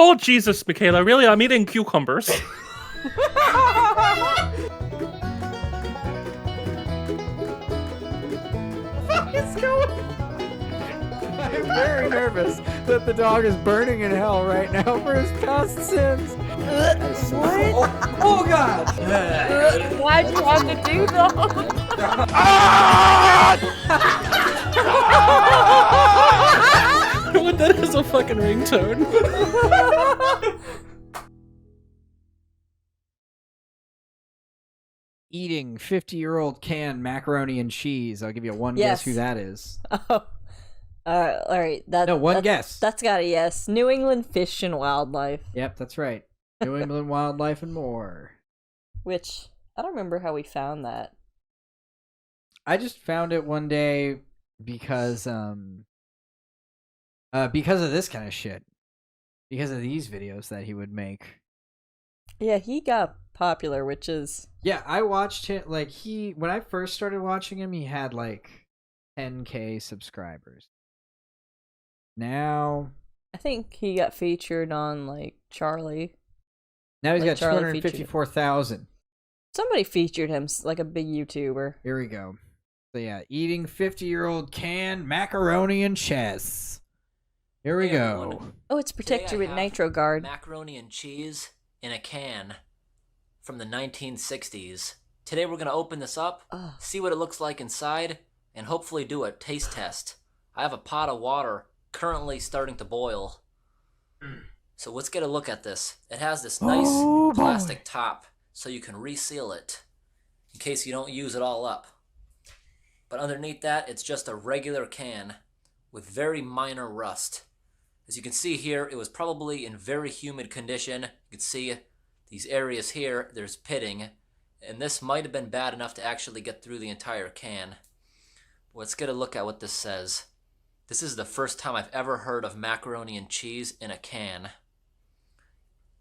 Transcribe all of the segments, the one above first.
Oh, Jesus, Michaela, really? I'm eating cucumbers. What is going on? I'm very nervous that the dog is burning in hell right now for his past sins. What? Oh God! Why'd you have to do that? What, that is a fucking ringtone. Eating 50-year-old canned macaroni and cheese. I'll give you one Yes. guess who that is. Oh. All right. No, one guess. That's got a yes. New England Fish and Wildlife. Yep, that's right. New England Wildlife and More. Which, I don't remember how we found that. I just found it one day because of this kind of shit. Because of these videos that he would make. Yeah, he got popular, which is... Yeah, I watched him, when I first started watching him, he had 10K subscribers. Now... I think he got featured on, Charlie. Now he's got Charlie 254,000. Somebody featured him, like a big YouTuber. Here we go. So yeah, eating 50-year-old canned macaroni and cheese. Here we go. everyone. Oh, it's protected with have Nitro Guard. Macaroni and cheese in a can from the 1960s. Today we're going to open this up, Ugh. see what it looks like inside, and hopefully do a taste test. I have a pot of water currently starting to boil. So let's get a look at this. It has this nice plastic top so you can reseal it in case you don't use it all up. But underneath that, it's just a regular can with very minor rust. As you can see here, it was probably in very humid condition. You can see these areas here, there's pitting, and this might have been bad enough to actually get through the entire can. Let's get a look at what this says. This is the first time I've ever heard of macaroni and cheese in a can.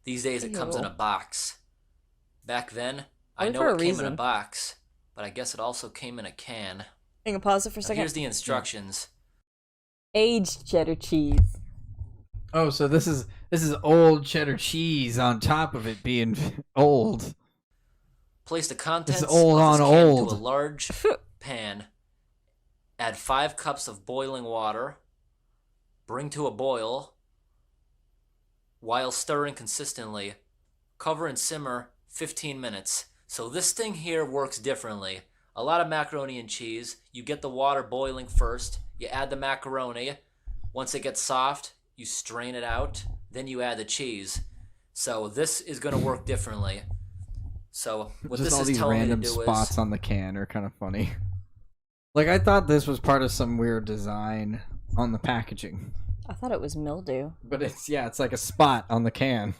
These days it comes in a box. Back then, I Only know for a it came in a reason. box, but I guess it also came in a can. Hang on, pause it for a Now, second. here's the instructions. Aged cheddar cheese. Oh, so this is old cheddar cheese on top of it being old. Place the contents old of this on can old. into a large pan. Add 5 cups of boiling water. Bring to a boil. While stirring consistently, cover and simmer 15 minutes. So this thing here works differently. A lot of macaroni and cheese, you get the water boiling first, you add the macaroni. Once it gets soft, you strain it out, then you add the cheese. So this is going to work differently. So what Just this all is these telling me to random do spots is... on the can are kind of funny. I thought this was part of some weird design on the packaging. I thought it was mildew. But it's like a spot on the can.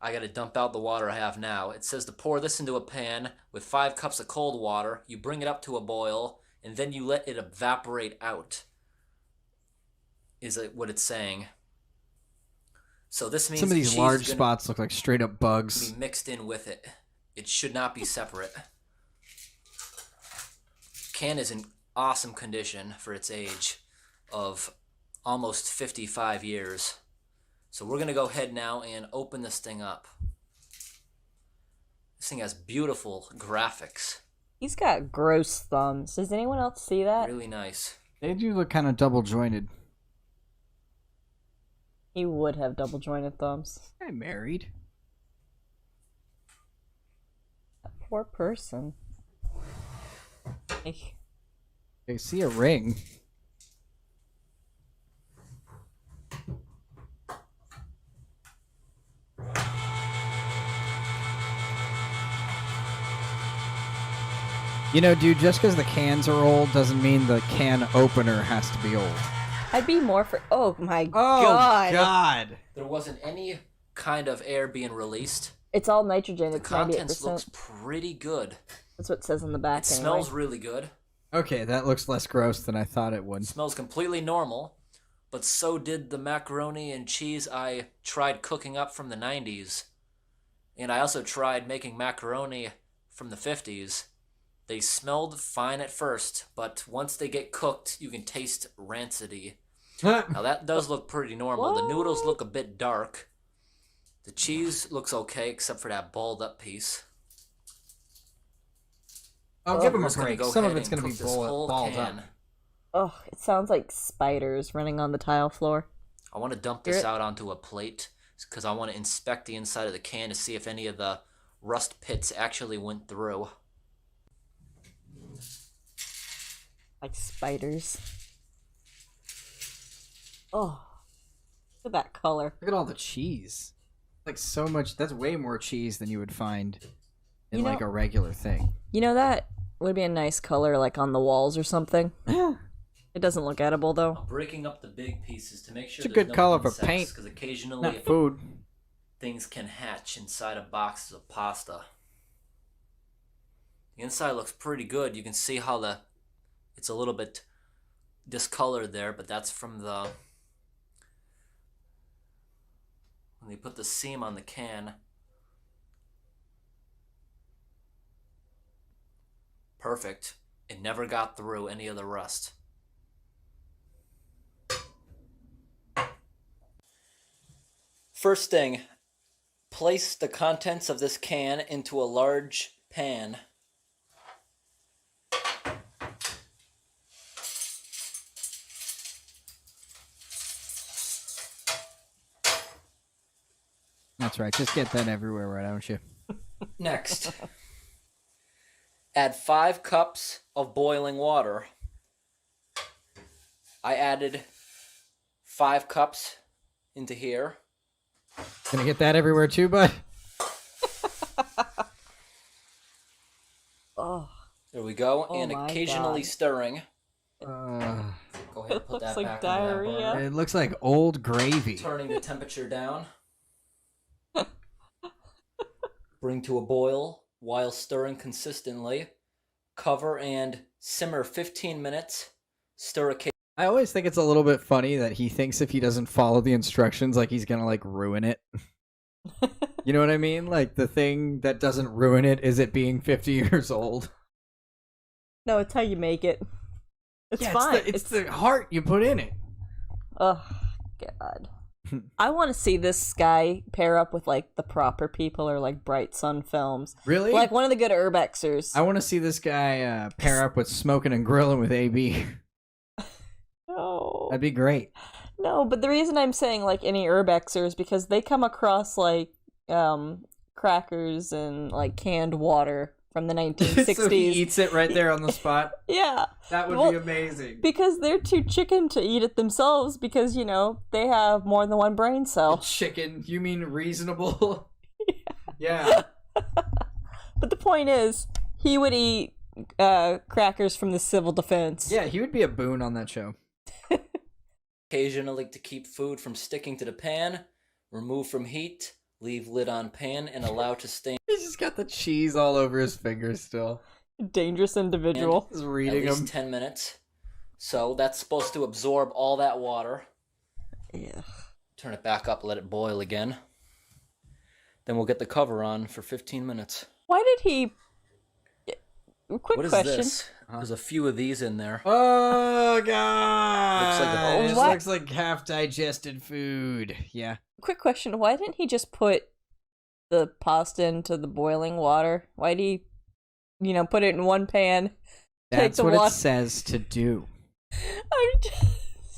I gotta dump out the water I have now. It says to pour this into a pan with 5 cups of cold water. You bring it up to a boil, and then you let it evaporate out. Is what it's saying. So this means Some of the these cheese large is gonna spots look like straight up bugs. be mixed in with it. It should not be separate. Can is in awesome condition for its age of almost 55 years. So we're going to go ahead now and open this thing up. This thing has beautiful graphics. He's got gross thumbs. Does anyone else see that? Really nice. They do look kind of double jointed. He would have double jointed thumbs. I'm married. That poor person. I see a ring. You know, dude, just because the cans are old doesn't mean the can opener has to be old. I'd be more for... Oh, my Oh, God. God. There wasn't any kind of air being released. It's all nitrogen. The It's contents 98%. looks pretty good. That's what it says on the back, It anyway. smells really good. Okay, that looks less gross than I thought it would. It smells completely normal. But so did the macaroni and cheese I tried cooking up from the 90s. And I also tried making macaroni from the 50s. They smelled fine at first, but once they get cooked, you can taste rancidy. Now that does look pretty normal. The noodles look a bit dark, The cheese looks okay, except for that balled up piece. I'll give him We're a just gonna break. go Some of ahead it's and going to be cook this whole balled can. up. Oh, it sounds like spiders running on the tile floor. I want to dump this out onto a plate because I want to inspect the inside of the can to see if any of the rust pits actually went through. Like spiders. Oh, look at that color. Look at all the cheese. Like so much. That's way more cheese than you would find in You know- like a regular thing. You know, that would be a nice color, like on the walls or something. It doesn't look edible, though. I'm breaking up the big pieces to make sure It's a there's good no color for insects, paint, because occasionally not food. things can hatch inside of boxes of pasta. The inside looks pretty good. You can see how it's a little bit discolored there, but that's from when they put the seam on the can. Perfect. It never got through any of the rust. First thing, place the contents of this can into a large pan. That's right. Just get that everywhere, why don't you? Next, add 5 cups of boiling water. I added 5 cups into here. Gonna get that everywhere too, bud? Oh, There we go, Oh and my occasionally God. stirring. Uh, Go ahead and It put looks that like back diarrhea. on that burner. it looks like old gravy. Turning the temperature down. Bring to a boil while stirring consistently. Cover and simmer 15 minutes. Stir occasionally. I always think it's a little bit funny that he thinks if he doesn't follow the instructions, like he's gonna like ruin it. You know what I mean? Like the thing that doesn't ruin it is it being 50 years old. no, it's how you make it. It's fine. It's the heart you put in it. Oh, God. I want to see this guy pair up with, like, the proper people or, like, Bright Sun Films. Really? Like, one of the good urbexers. I want to see this guy pair up with smoking and grilling with AB. No. That'd be great. No, but the reason I'm saying, like, any urbexer is because they come across, like, crackers and, like, canned water from the 1960s. So he eats it right there on the spot. Yeah. That would be amazing. Because they're too chicken to eat it themselves because, you know, they have more than one brain cell. Chicken? You mean reasonable? Yeah. But the point is, he would eat crackers from the civil defense. Yeah, he would be a boon on that show. Occasionally to keep food from sticking to the pan. Remove from heat. Leave lid on pan and allow to stand He's just got the cheese all over his fingers still. Dangerous individual. Just at reading least them. 10 minutes. So that's supposed to absorb all that water. Yeah. Turn it back up, let it boil again. Then we'll get the cover on for 15 minutes. Why did he... Quick What is question. this? There's a few of these in there. Oh god! Looks like a- This What? looks like half digested food. Yeah. Quick question. Why didn't he just put the pasta into the boiling water? Why did he, you know, put it in one pan? That's the what water. it says to do. I'm just...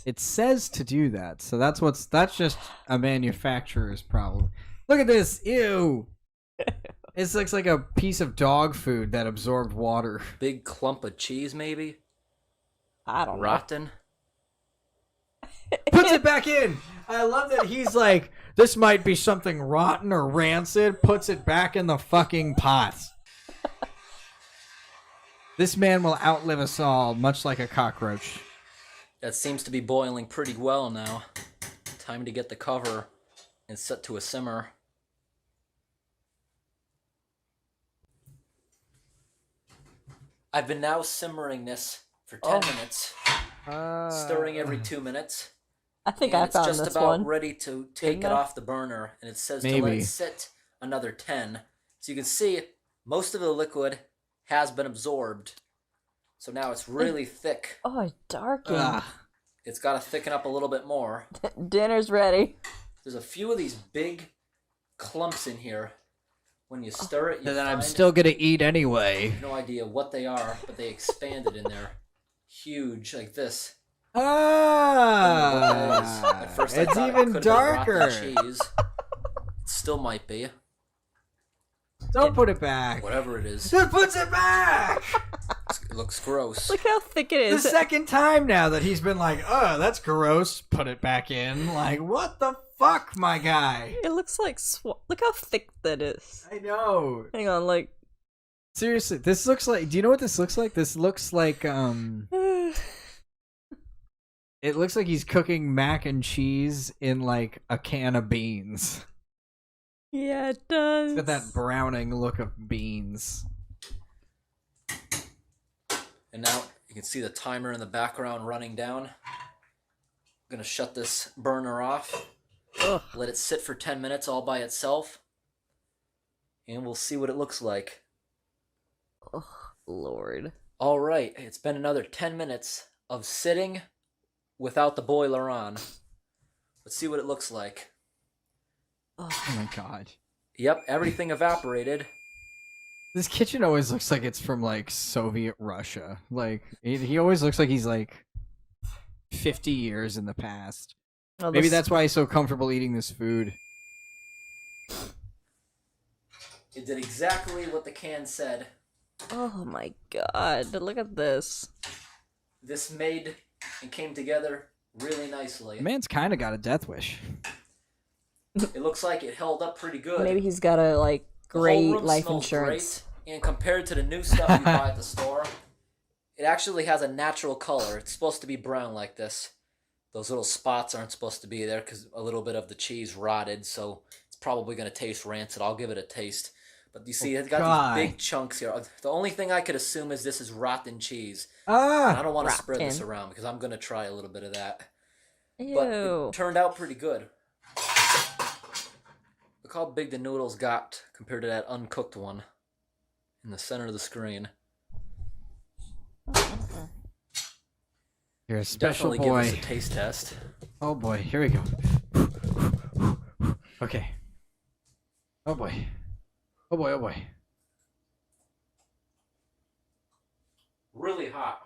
It says to do that. So that's just a manufacturer's problem. Look at this. Ew. It looks like a piece of dog food that absorbed water. Big clump of cheese, maybe? I don't know. Rotten? Puts it back in. I love that he's like, this might be something rotten or rancid. Puts it back in the fucking pot. This man will outlive us all, much like a cockroach. That seems to be boiling pretty well now. Time to get the cover and set to a simmer. I've been now simmering this for 10 minutes, stirring every 2 minutes. I think And I it's found just this about one. ready to take it Didn't I? off the burner, and it says to let Maybe. it sit another 10. So you can see most of the liquid has been absorbed. So now it's really thick. Oh, it's darkened. Ah. It's got to thicken up a little bit more. Dinner's ready. There's a few of these big clumps in here. When you stir it, you And then I'm find still gonna eat anyway. no idea what they are, but they expanded in there. Huge, like this. Ah, At first I it's thought it even could have been rotten darker. cheese. It still might be. Don't put it back. Whatever it is. Just puts it back. It looks gross. Look how thick it The is. second time now that he's been like, oh, that's gross. Put it back in. Like, what the fuck, my guy? It looks like look how thick that is. I know. Hang on, like Seriously, this looks like. Do you know what this looks like? This looks like It looks like he's cooking mac and cheese in like a can of beans. yeah, it does. It's got that browning look of beans. And now you can see the timer in the background running down. I'm gonna shut this burner off. Ugh. Let it sit for 10 minutes all by itself. And we'll see what it looks like. Oh, Lord. Alright, it's been another 10 minutes of sitting without the boiler on. Let's see what it looks like. Oh. Oh my god. Yep, everything evaporated. This kitchen always looks like it's from like Soviet Russia. Like he always looks like he's like 50 years in the past. Oh, Maybe this- that's why he's so comfortable eating this food. It did exactly what the can said. Oh my god, look at this. This made and came together really nicely. The man's kind of got a death wish. It looks like it held up pretty good. Maybe he's got a like The whole great room life smells insurance. great, and compared to the new stuff you buy at the store, it actually has a natural color. It's supposed to be brown like this. Those little spots aren't supposed to be there because a little bit of the cheese rotted, so it's probably going to taste rancid. I'll give it a taste. But you see, it's got God. these big chunks here. The only thing I could assume is this is rotten cheese. And Ah! I don't want to spread this Rotten. around because I'm going to try a little bit of that. Ew. But it turned out pretty good. Look how big the noodles got compared to that uncooked one in the center of the screen. You're a special Definitely boy. give us a taste test. Oh boy, here we go. Okay. Oh boy. Oh boy, oh boy. Really hot.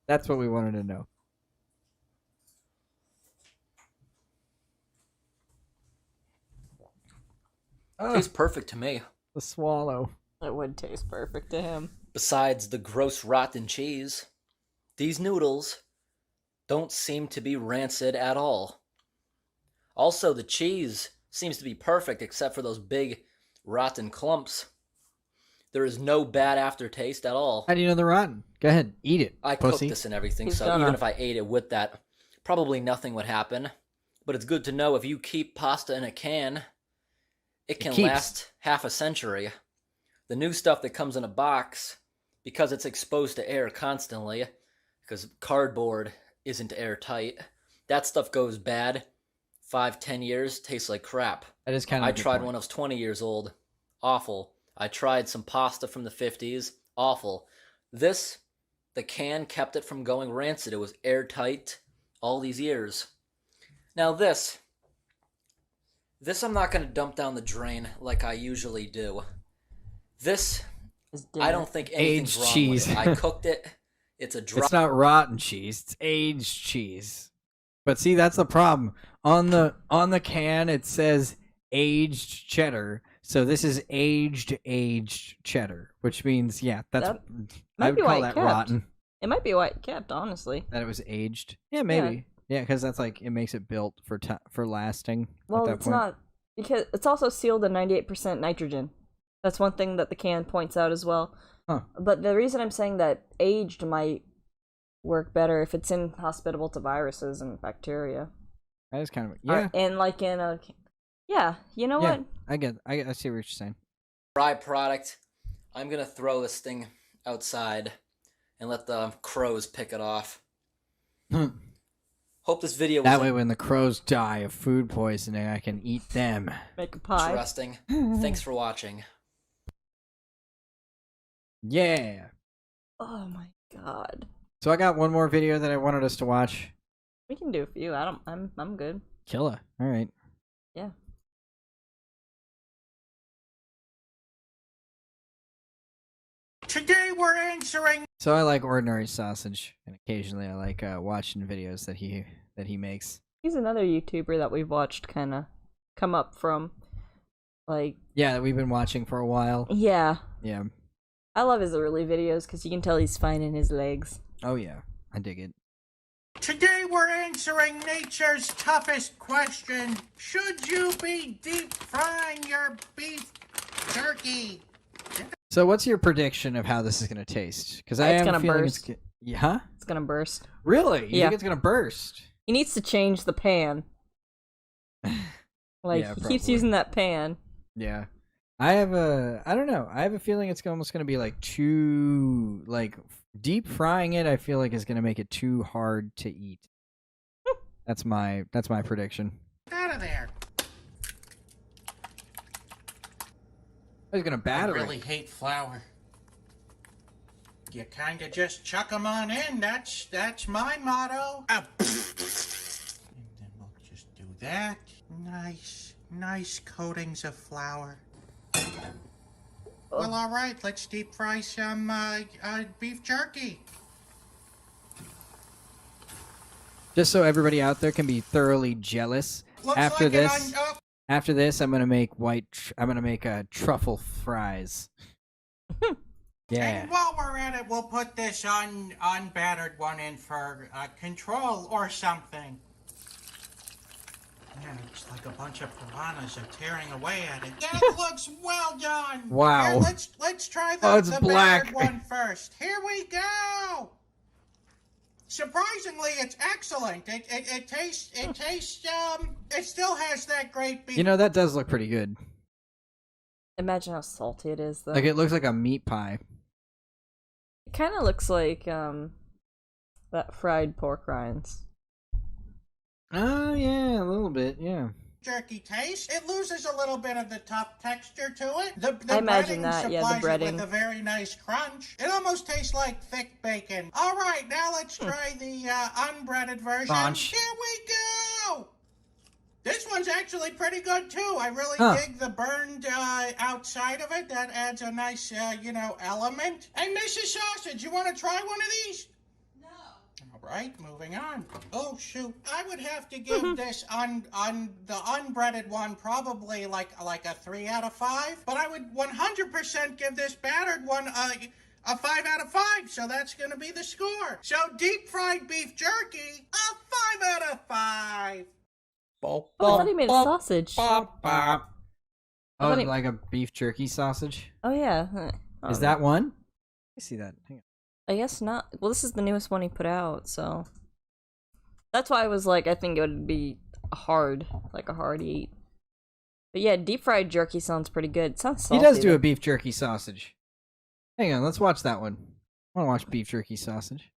That's what we wanted to know. Tastes perfect to me. The swallow. It would taste perfect to him. Besides the gross rotten cheese, these noodles don't seem to be rancid at all. Also, the cheese seems to be perfect except for those big rotten clumps. There is no bad aftertaste at all. How do you know they're rotten? Go ahead, eat it. I pussy. cooked this and everything, He's so gonna- even if I ate it with that, probably nothing would happen. But it's good to know if you keep pasta in a can, it can keeps. last half a century. The new stuff that comes in a box, because it's exposed to air constantly, because cardboard isn't airtight, that stuff goes bad. 5-10 years, tastes like crap. That is kind of. I tried when I was 20 years old. Awful. I tried some pasta from the 50s. Awful. This, the can kept it from going rancid. It was airtight all these years. Now this I'm not going to dump down the drain like I usually do. This, It's I don't think anything's Aged wrong cheese. with it. I cooked it. It's a dry. It's not rotten cheese. It's aged cheese. But see, that's the problem. On the can, it says aged cheddar. So this is aged cheddar, which means that's. That I might would be call white that kept. rotten. It might be white kept, honestly. That it was aged. Yeah, maybe. Yeah, because that's like it makes it built for lasting. Well, at that it's point. not because it's also sealed in 98% nitrogen. That's one thing that the can points out as well. Huh. But the reason I'm saying that aged might work better if it's inhospitable to viruses and bacteria. That is kind of And like in a you know Yeah. what? I see what you're saying. Dry product. I'm going to throw this thing outside and let the crows pick it off. Hope this video was That way, when the crows die of food poisoning, I can eat them. Make a pie. interesting. Thanks for watching. Yeah. Oh my god. So I got one more video that I wanted us to watch. We can do a few. I'm good. Killer. All right. Yeah. Today we're answering. So I like ordinary sausage, and occasionally I like watching videos that he makes. He's another YouTuber that we've watched kind of come up from, like... Yeah, that we've been watching for a while. Yeah. Yeah. I love his early videos because you can tell he's finding his legs. Oh yeah, I dig it. Today we're answering nature's toughest question. Should you be deep frying your beef jerky? So what's your prediction of how this is gonna taste? Because I It's am gonna feeling burst. Yeah? Huh? It's gonna burst. Really? You Yeah. think it's gonna burst? He needs to change the pan. Like, Yeah, he keeps probably. using that pan. Yeah. I don't know. I have a feeling it's almost gonna be like too, like, deep frying it. I feel like is gonna make it too hard to eat. That's my prediction. Out of there. He's gonna batter I really it. hate flour. You kind of just chuck them on in. That's my motto. And then we'll just do that. Nice coatings of flour. Well, all right. Let's deep fry some beef jerky. Just so everybody out there can be thoroughly jealous. Looks After like this, after this, I'm gonna make truffle fries. Yeah. And while we're at it, we'll put this unbattered one in for control or something. Yeah, it's like a bunch of piranhas are tearing away at it. That looks well done. Wow. Here, let's try Oh, it's the black. battered one first. Here we go. Surprisingly, it's excellent. It tastes. It still has that great beef. You know, that does look pretty good. Imagine how salty it is, though. Like, it looks like a meat pie. It kind of looks like, that fried pork rinds. Oh, yeah, a little bit, yeah. Jerky taste. It loses a little bit of the tough texture to it. The I imagine breading that, yeah, the supplies it breading. with a very nice crunch. It almost tastes like thick bacon. All right, now let's try the unbreaded version. Crunch. Here we go. This one's actually pretty good too. I really dig the burned outside of it. That adds a nice, element. Hey, Mrs. Sausage, you want to try one of these? All right, moving on. Oh shoot, I would have to give this the unbreaded one probably like a 3 out of 5, but I would 100% give this battered one a 5 out of 5. So that's going to be the score. So deep fried beef jerky, a 5 out of 5. Oh, I thought he made a sausage. Oh, thought he- like a beef jerky sausage? Oh, yeah. Is that one? I see that. Hang on. I guess not. Well, this is the newest one he put out, so... That's why I was like, I think it would be hard eat. But yeah, deep fried jerky sounds pretty good. It sounds salty. He does do though. a beef jerky sausage. Hang on, let's watch that one. I want to watch beef jerky sausage.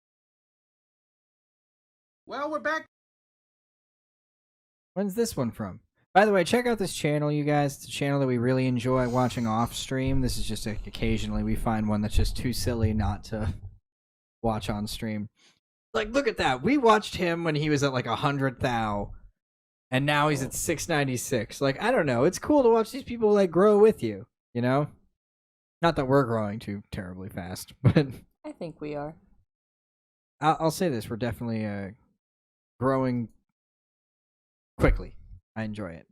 Well, we're back. When's this one from? By the way, check out this channel, you guys. It's a channel that we really enjoy watching off stream. This is just like occasionally we find one that's just too silly not to watch on stream. Like, look at that. We watched him when he was at like 100 thou, and now he's at 696. Like, I don't know. It's cool to watch these people like grow with you, you know? Not that we're growing too terribly fast, but I think we are. I'll say this. We're definitely growing quickly. I enjoy it.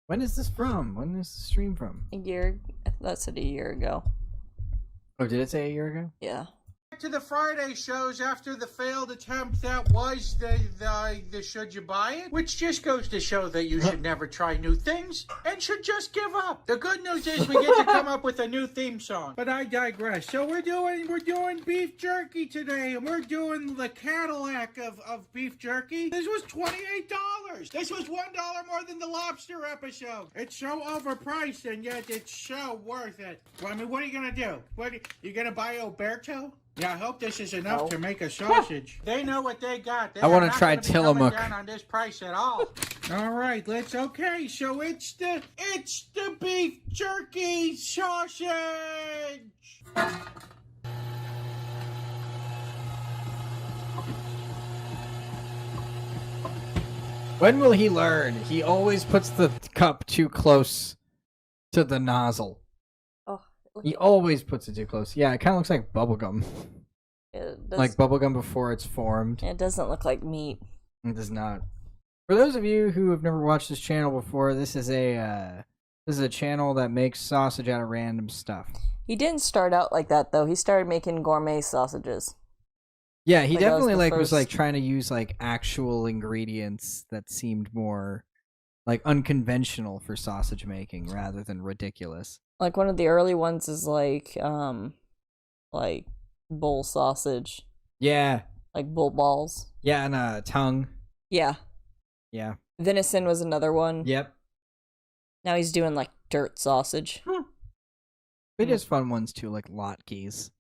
When is this from? When is the stream from? A year... That said a year ago. Oh, did it say a year ago? Yeah. To the Friday shows after the failed attempt that was the should you buy it, which just goes to show that you should never try new things and should just give up. The good news is we get to come up with a new theme song. But I digress. So we're doing beef jerky today, and we're doing the Cadillac of beef jerky. This was $28. This was $1 more than the lobster episode. It's so overpriced, and yet it's so worth it. Well, I mean, what are you gonna do? You gonna buy Oberto? Yeah, I hope this is enough to make a sausage. They know what they got. They I want are to not try gonna be coming Tillamook. down on this price at all. All right, okay. So it's the beef jerky sausage. When will he learn? He always puts the cup too close to the nozzle. Oh, look He at- always puts it too close. Yeah, it kind of looks like bubblegum. it does, Like bubblegum before it's formed. it doesn't look like meat. It does not. For those of you who have never watched this channel before, this is a channel that makes sausage out of random stuff. He didn't start out like that though. He started making gourmet sausages. Yeah, he Like, that was definitely the was like first- trying to use like actual ingredients that seemed more like unconventional for sausage making rather than ridiculous. Like one of the early ones is like bull sausage, Yeah, like bull balls. yeah, and tongue. Yeah. Yeah. Venison was another one. Yep. Now he's doing like dirt sausage. It is fun ones too, like latkes.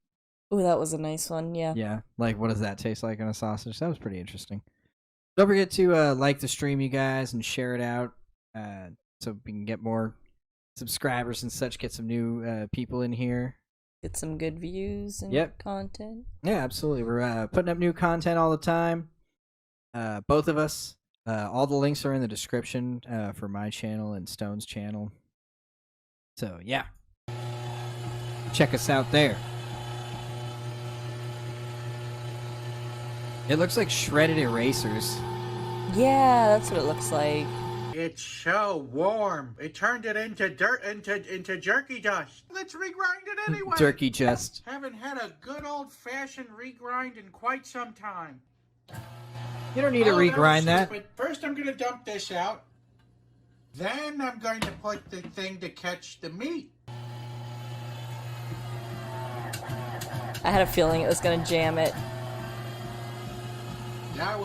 Ooh, that was a nice one. Yeah. Yeah, like what does that taste like on a sausage? That was pretty interesting. Don't forget to like the stream, you guys, and share it out so we can get more subscribers and such, get some new people in here. Get some good views and Yep. content. Yeah, absolutely. We're putting up new content all the time. Both of us. All the links are in the description for my channel and Stone's channel. So, yeah. Check us out there. It looks like shredded erasers. Yeah, that's what it looks like. It's so warm. It turned it into dirt, into jerky dust. Let's regrind it anyway. Jerky just. Haven't had a good old-fashioned regrind in quite some time. You don't need to regrind that. But first, I'm going to dump this out. Then I'm going to put the thing to catch the meat. I had a feeling it was gonna jam it. That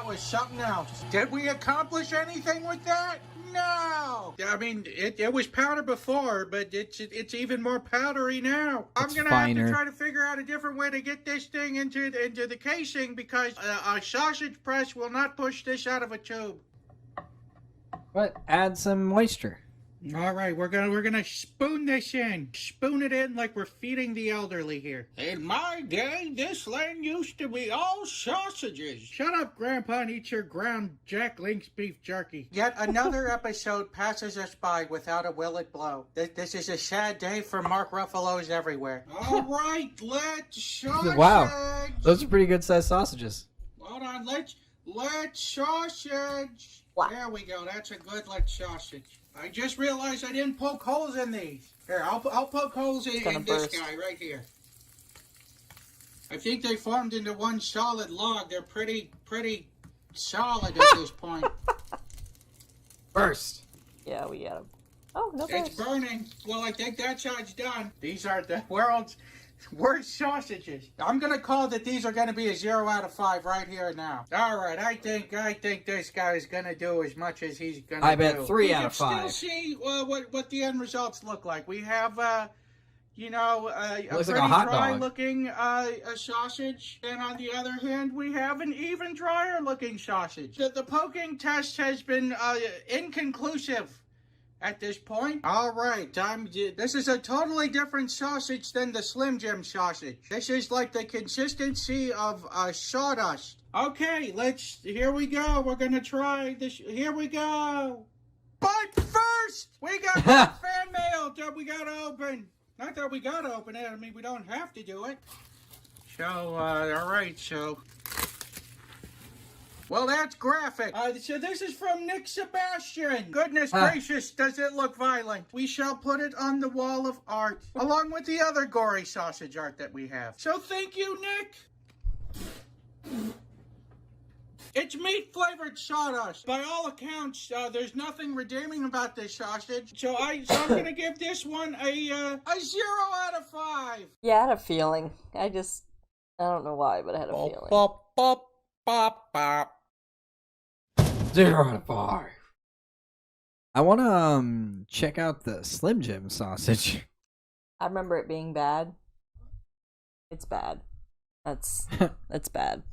was something else. Did we accomplish anything with that? No. I mean, it was powder before, but it's even more powdery now. I'm It's gonna have finer. to try to figure out a different way to get this thing into the casing because a sausage press will not push this out of a tube. But add some moisture. All right, we're gonna spoon this in. Spoon it in like we're feeding the elderly here. In my day, this land used to be all sausages. Shut up, Grandpa, and eat your ground Jack Link's beef jerky. Yet another episode passes us by without a will it blow. This is a sad day for Mark Ruffalo's everywhere. All right, let's sausage. Wow. Those are pretty good sized sausages. Hold on, let's sausage. Wow. There we go. That's a good let's sausage. I just realized I didn't poke holes in these. Here, I'll poke holes in gonna this burst. guy right here. I think they formed into one solid log. They're pretty solid at this point. Burst. Yeah, we got him. Oh, no It's burst. burning. Well, I think that side's done. These are the world's worst sausages. I'm gonna call that these are gonna be a 0 out of 5 right here now. All right, I think this guy's gonna do as much as he's gonna do. I bet 3 We out can of 5. Still see what the end results look like. We have a Looks like pretty a hot dry dog. looking a sausage. And on the other hand, we have an even drier looking sausage. The poking test has been inconclusive at this point. All right, this is a totally different sausage than the Slim Jim sausage. This is like the consistency of sawdust. Okay, here we go. We're gonna try this. Here we go. But first, we got fan mail that we gotta open. Not that we gotta open it. I mean, we don't have to do it. So, all right, so. Well, that's graphic. So this is from Nick Sebastian. Goodness gracious, does it look violent. We shall put it on the wall of art, along with the other gory sausage art that we have. So thank you, Nick. It's meat-flavored sawdust. By all accounts, there's nothing redeeming about this sausage. So I'm gonna give this one a 0 out of 5. Yeah, I had a feeling. I don't know why, but I had a feeling. Bop, bop, bop, bop. 0 out of 5. I want to check out the Slim Jim sausage. I remember it being bad. It's bad. That's bad.